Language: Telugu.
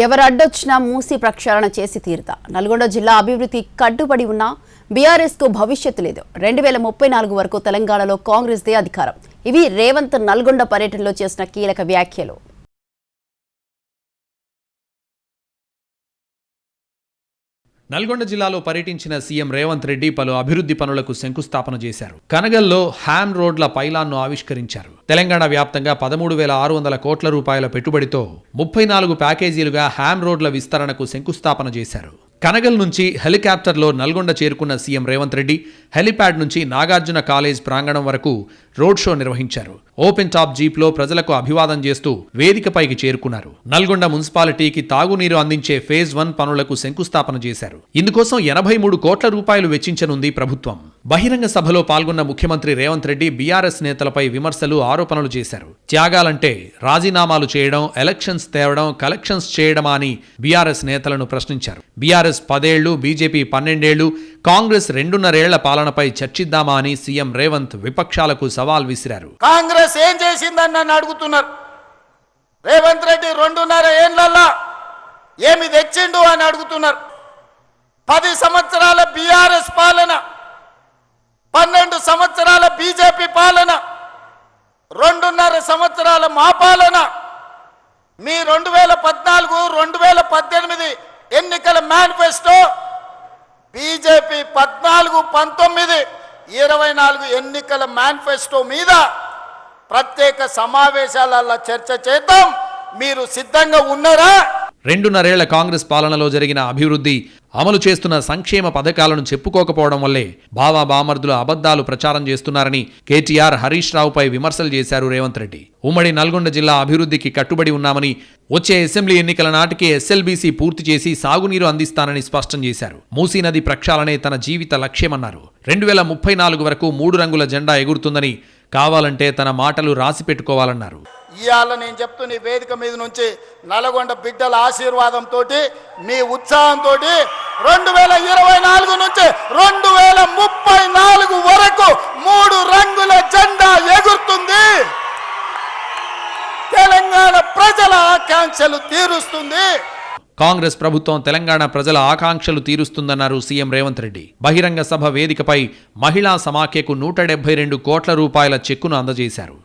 ఎవరడ్డొచ్చినా మూసి ప్రక్షాళన చేసి తీరుతా. నల్గొండ జిల్లా అభివృద్ధి కట్టుబడి ఉన్న బీఆర్ఎస్ కు భవిష్యత్తు లేదు. 2034 వరకు తెలంగాణలో కాంగ్రెస్ దే అధికారం. ఇవి రేవంత్ నల్గొండ పర్యటనలో చేసిన కీలక వ్యాఖ్యలు. నల్గొండ జిల్లాలో పర్యటించిన సీఎం రేవంత్ రెడ్డి పలు అభివృద్ధి పనులకు శంకుస్థాపన చేశారు. కనగల్లో హ్యామ్ రోడ్ల పైలాన్ను ఆవిష్కరించారు. తెలంగాణ వ్యాప్తంగా 13,600 కోట్ల రూపాయల పెట్టుబడితో 34 ప్యాకేజీలుగా హ్యామ్ రోడ్ల విస్తరణకు శంకుస్థాపన చేశారు. కనగల్ నుంచి హెలికాప్టర్లో నల్గొండ చేరుకున్న సీఎం రేవంత్ రెడ్డి హెలిప్యాడ్ నుంచి నాగార్జున కాలేజ్ ప్రాంగణం వరకు రోడ్ షో నిర్వహించారు. ఓపెన్ టాప్ జీప్లో ప్రజలకు అభివాదం చేస్తూ వేదికపైకి చేరుకున్నారు. నల్గొండ మున్సిపాలిటీకి తాగునీరు అందించే ఫేజ్ 1 పనులకు శంకుస్థాపన చేశారు. ఇందుకోసం 83 కోట్ల రూపాయలు వెచ్చించనుంది ప్రభుత్వం. బహిరంగ సభలో పాల్గొన్న ముఖ్యమంత్రి రేవంత్ రెడ్డి బీఆర్ఎస్ నేతలపై విమర్శలు, ఆరోపణలు చేశారు. త్యాగాలంటే రాజీనామాలు చేయడం, ఎలక్షన్స్ తేవడం, కలెక్షన్స్ చేయడమా అని బీఆర్ఎస్ నేతలను ప్రశ్నించారు. బీఆర్ఎస్ 10 ఏళ్లు, బీజేపీ 12 ఏళ్లు, కాంగ్రెస్ 2.5 ఏళ్ల పాలనపై చర్చిద్దామా అని సీఎం రేవంత్ విపక్షాలకు సవాల్ విసిరారు. కాంగ్రెస్ ఏం చేసిందని నన్ను అడుగుతున్నారు. రేవంత్ రెడ్డి 2.5 ఏళ్లలో ఏమి తెచ్చిండు అని అడుగుతున్నారు. 10 సంవత్సరాల బీఆర్ఎస్ పాలన, 12 సంవత్సరాల బీజేపీ పాలన, 2.5 సంవత్సరాల మా పాలన. మీ 2014, 2018 ఎన్నికల మేనిఫెస్టో, బీజేపీ 14, 19, 24 ఎన్నికల మేనిఫెస్టో మీద ప్రత్యేక సమావేశాలలో చర్చ చేద్దాం. మీరు సిద్ధంగా ఉన్నారా? 2.5 ఏళ్ల కాంగ్రెస్ పాలనలో జరిగిన అభివృద్ధి, అమలు చేస్తున్న సంక్షేమ పథకాలను చెప్పుకోకపోవడం వల్లే బావా బామర్దుల అబద్ధాలు ప్రచారం చేస్తున్నారని కేటీఆర్, హరీష్ రావుపై విమర్శలు చేశారు రేవంత్ రెడ్డి. ఉమ్మడి నల్గొండ జిల్లా అభివృద్ధికి కట్టుబడి ఉన్నామని, వచ్చే అసెంబ్లీ ఎన్నికల నాటికి ఎస్ఎల్బీసీ పూర్తి చేసి సాగునీరు అందిస్తానని స్పష్టం చేశారు. మూసీ నది ప్రక్షాళనే తన జీవిత లక్ష్యమన్నారు. 2034 వరకు 3 రంగుల జెండా ఎగురుతుందని, కావాలంటే తన మాటలు రాసి పెట్టుకోవాలన్నారు. ఇవాళ నేను చెప్తున్న వేదిక మీద నుంచి నల్గొండ బిడ్డల ఆశీర్వాదంతో, మీ ఉత్సాహంతో 2024 నుంచి 2034 వరకు 3 రంగుల జెండా ఎగురుతుంది. తెలంగాణ ప్రజల ఆకాంక్షలు తీరుస్తుంది. కాంగ్రెస్ ప్రభుత్వం తెలంగాణ ప్రజల ఆకాంక్షలు తీరుస్తుందన్నారు సీఎం రేవంత్ రెడ్డి. బహిరంగ సభ వేదికపై మహిళా సమాఖ్యకు 172 కోట్ల రూపాయల చెక్కును అందజేశారు.